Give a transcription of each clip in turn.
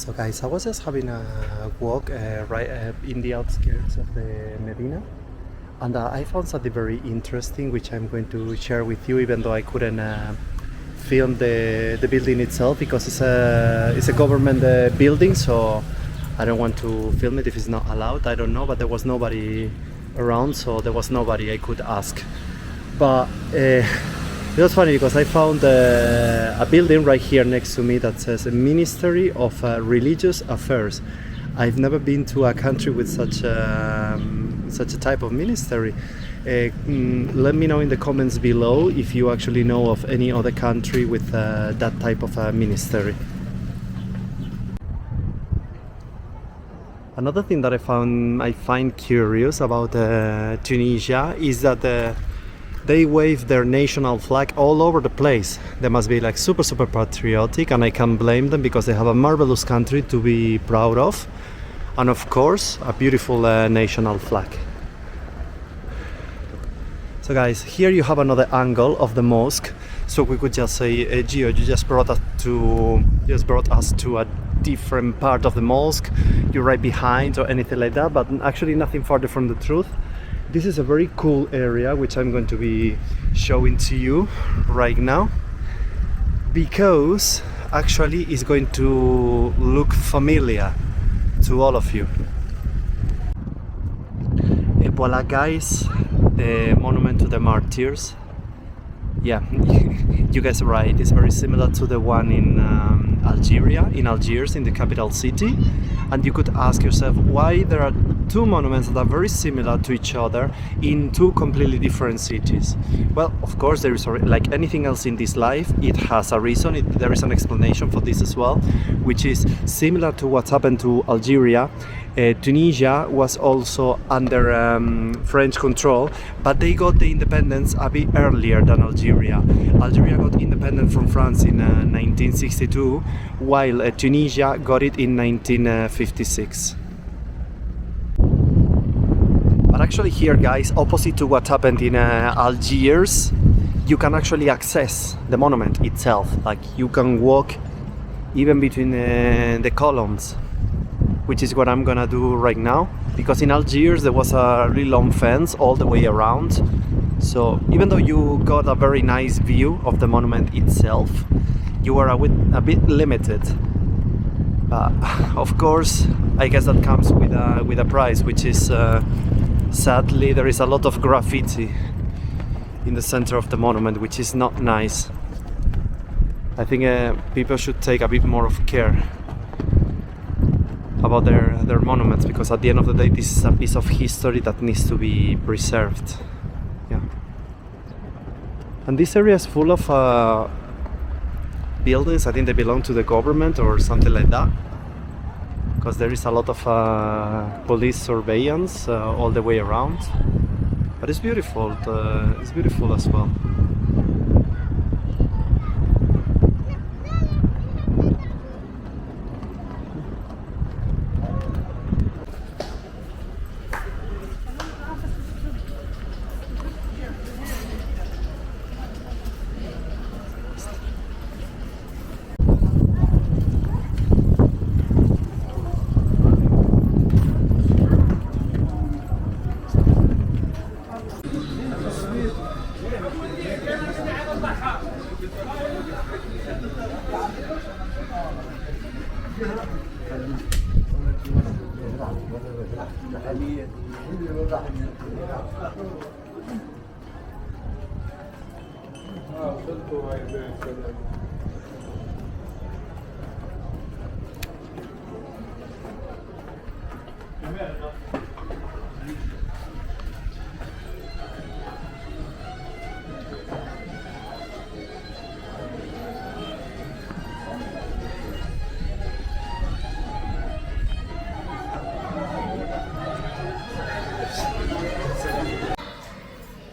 So guys, I was just having a walk in the outskirts of the Medina, and I found something very interesting which I'm going to share with you, even though I couldn't film the building itself because it's a government building, so I don't want to film it if it's not allowed. I don't know, but there was nobody around, so there was nobody I could ask. But it was funny because I found a building right here next to me that says a Ministry of Religious Affairs. I've never been to a country with such a type of ministry. Let me know in the comments below if you actually know of any other country with that type of ministry. Another thing that I find curious about Tunisia is that they wave their national flag all over the place. They must be like super patriotic, and I can't blame them because they have a marvelous country to be proud of, and of course a beautiful national flag. So guys, here you have another angle of the mosque, so we could just say, Gio, you just brought us to a different part of the mosque, you're right behind or anything like that, but actually nothing farther from the truth. This is a very cool area which I'm going to be showing to you right now, because actually it's going to look familiar to all of you. Et voila guys, the monument to the martyrs. Yeah, you guys are right, it's very similar to the one in Algiers, in the capital city. And you could ask yourself why there are two monuments that are very similar to each other in two completely different cities. Well, of course, there is, like anything else in this life, it has a reason, there is an explanation for this as well, which is similar to what happened to Algeria. Tunisia was also under French control, but they got the independence a bit earlier than Algeria. Algeria got independent from France in 1962, while Tunisia got it in 1956. But actually here, guys, opposite to what happened in Algiers, you can actually access the monument itself. Like, you can walk even between the columns, which is what I'm gonna do right now, because in Algiers there was a really long fence all the way around, so even though you got a very nice view of the monument itself, you are a bit limited. But of course, I guess that comes with a price, which is sadly there is a lot of graffiti in the center of the monument, which is not nice. I think people should take a bit more of care about their monuments, because at the end of the day this is a piece of history that needs to be preserved. Yeah. And this area is full of buildings. I think they belong to the government or something like that, because there is a lot of police surveillance all the way around. But it's beautiful. It's beautiful as well.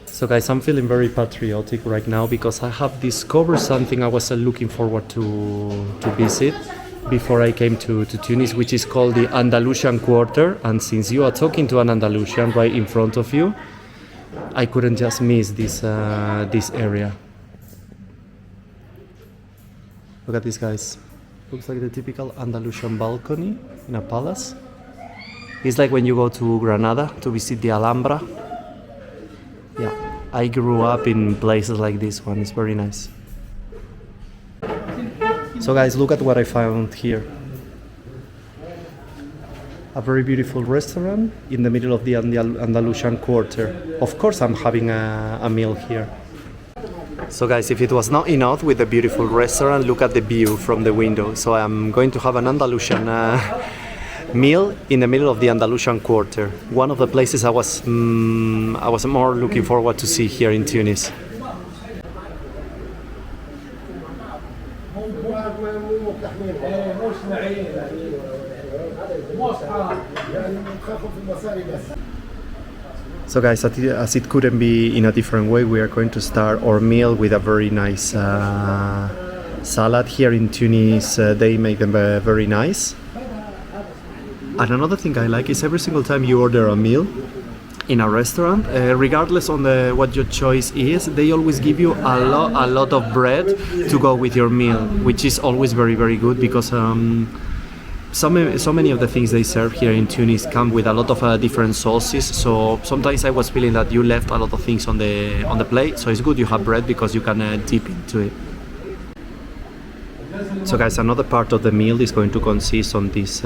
So guys, I'm feeling very patriotic right now because I have discovered something I was looking forward to visit before I came to Tunis, which is called the Andalusian Quarter. And since you are talking to an Andalusian right in front of you, I couldn't just miss this area. Look at this, guys. Looks like the typical Andalusian balcony in a palace. It's like when you go to Granada to visit the Alhambra. Yeah, I grew up in places like this one. It's very nice. So guys, look at what I found here. A very beautiful restaurant in the middle of the Andalusian Quarter. Of course I'm having a meal here. So guys, if it was not enough with the beautiful restaurant, look at the view from the window. So I'm going to have an Andalusian meal in the middle of the Andalusian Quarter. One of the places I was more looking forward to see here in Tunis. So guys, as it couldn't be in a different way, we are going to start our meal with a very nice salad. Here in Tunis, they make them very nice. And another thing I like is every single time you order a meal in a restaurant, regardless on what your choice is, they always give you a lot of bread to go with your meal, which is always very, very good because so many of the things they serve here in Tunis come with a lot of different sauces. So sometimes I was feeling that you left a lot of things on the plate. So it's good you have bread because you can dip into it. So guys, another part of the meal is going to consist on this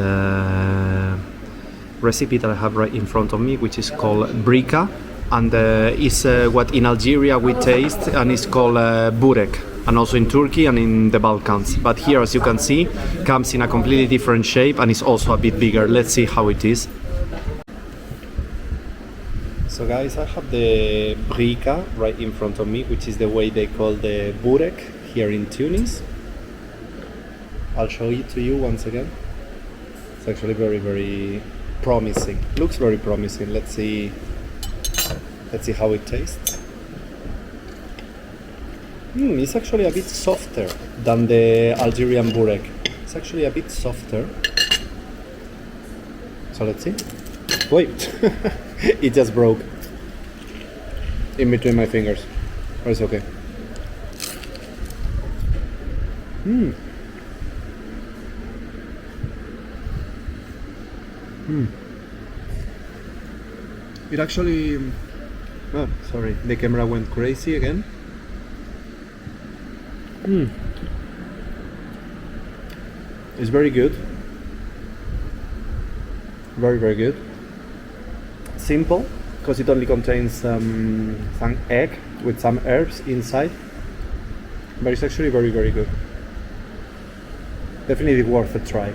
recipe that I have right in front of me, which is called brica, and is what in Algeria we taste, and it's called burek, and also in Turkey and in the Balkans. But here, as you can see, comes in a completely different shape and is also a bit bigger. Let's see how it is. So guys, I have the brica right in front of me, which is the way they call the burek here in Tunis. I'll show it to you once again. It's actually very, very promising. Looks very promising. Let's see how it tastes. It's actually a bit softer than the Algerian burek. It's actually a bit softer. So let's see. Wait, it just broke in between my fingers. But it's okay. It actually... Oh, sorry, the camera went crazy again. It's very good. Very, very good. Simple, because it only contains some egg with some herbs inside. But it's actually very, very good. Definitely worth a try.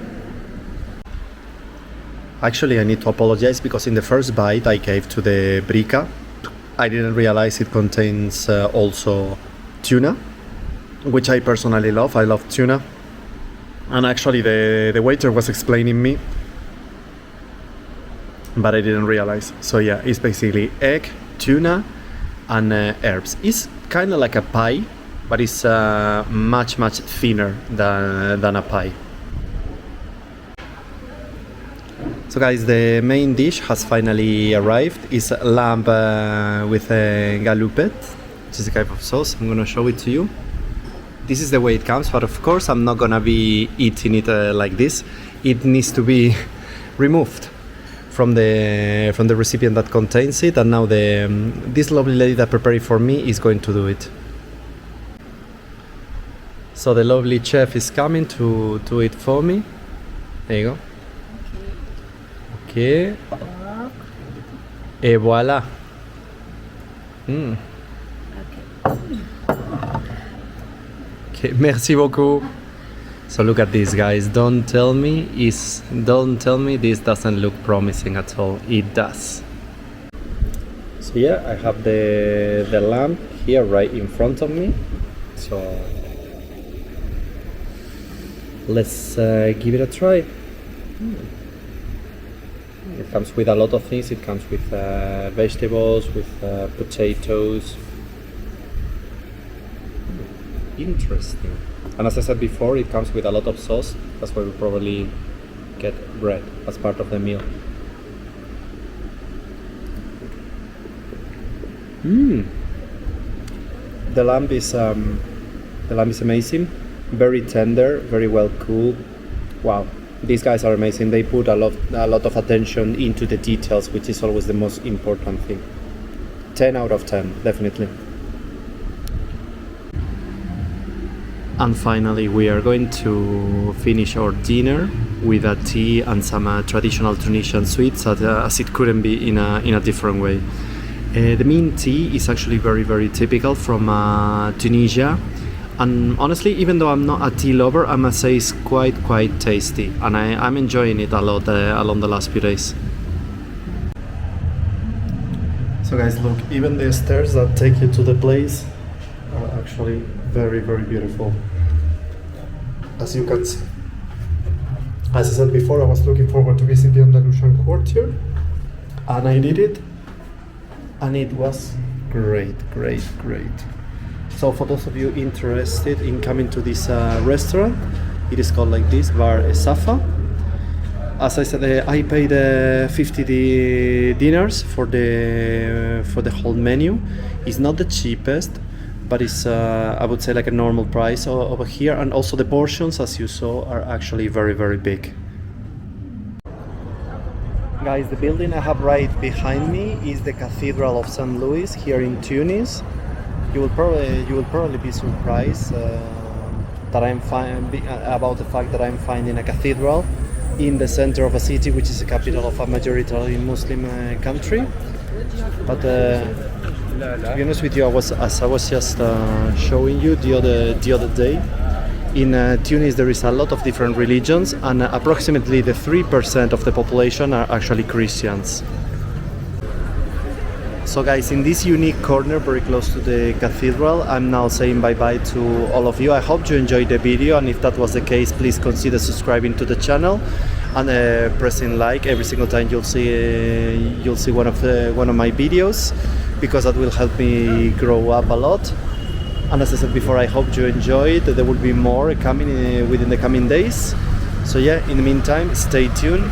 Actually, I need to apologize because in the first bite I gave to the brica, I didn't realize it contains also tuna, which I personally love. I love tuna. And actually the waiter was explaining me, but I didn't realize. So yeah, it's basically egg, tuna, and herbs. It's kind of like a pie, but it's much, much thinner than a pie. So guys, the main dish has finally arrived. It's lamb with a galupet, which is a type of sauce. I'm gonna show it to you. This is the way it comes, but of course I'm not gonna be eating it like this. It needs to be removed from the recipient that contains it, and now this lovely lady that prepared it for me is going to do it. So the lovely chef is coming to do it for me. There you go. Okay. Et voilà. Okay, merci beaucoup. So look at this, guys. Don't tell me this doesn't look promising at all. It does. So yeah, I have the lamb here right in front of me. So let's give it a try. It comes with a lot of things. It comes with vegetables, with potatoes. Interesting. And as I said before, it comes with a lot of sauce. That's why we probably get bread as part of the meal. The lamb is amazing. very tender, very well cooled. Wow, these guys are amazing. They put a lot of attention into the details, which is always the most important thing. 10 out of 10, definitely. And finally, we are going to finish our dinner with a tea and some traditional Tunisian sweets, as it couldn't be in a different way. The mint tea is actually very typical from Tunisia, and honestly, even though I'm not a tea lover, I must say it's quite tasty, and I'm enjoying it a lot along the last few days. So guys, look, even the stairs that take you to the place are actually very beautiful, as you can see. As I said before, I was looking forward to visit the Andalusian Quartier, and I did it, and it was great. So for those of you interested in coming to this restaurant, it is called like this, Bar Safa. As I said, I paid 50 dinars for the whole menu. It's not the cheapest, but it's I would say like a normal price over here, and also the portions, as you saw, are actually very big. Guys, the building I have right behind me is the Cathedral of St. Louis here in Tunis. You will probably be surprised that about the fact that I'm finding a cathedral in the center of a city which is the capital of a majority Muslim country. But to be honest with you, as I was just showing you the other day, in Tunis there is a lot of different religions, and approximately the 3% of the population are actually Christians. So guys, in this unique corner very close to the cathedral, I'm now saying bye-bye to all of you. I hope you enjoyed the video, and if that was the case, please consider subscribing to the channel and pressing like every single time you'll see one of my videos, because that will help me grow up a lot. And as I said before, I hope you enjoyed. There will be more coming within the coming days. So yeah, in the meantime, stay tuned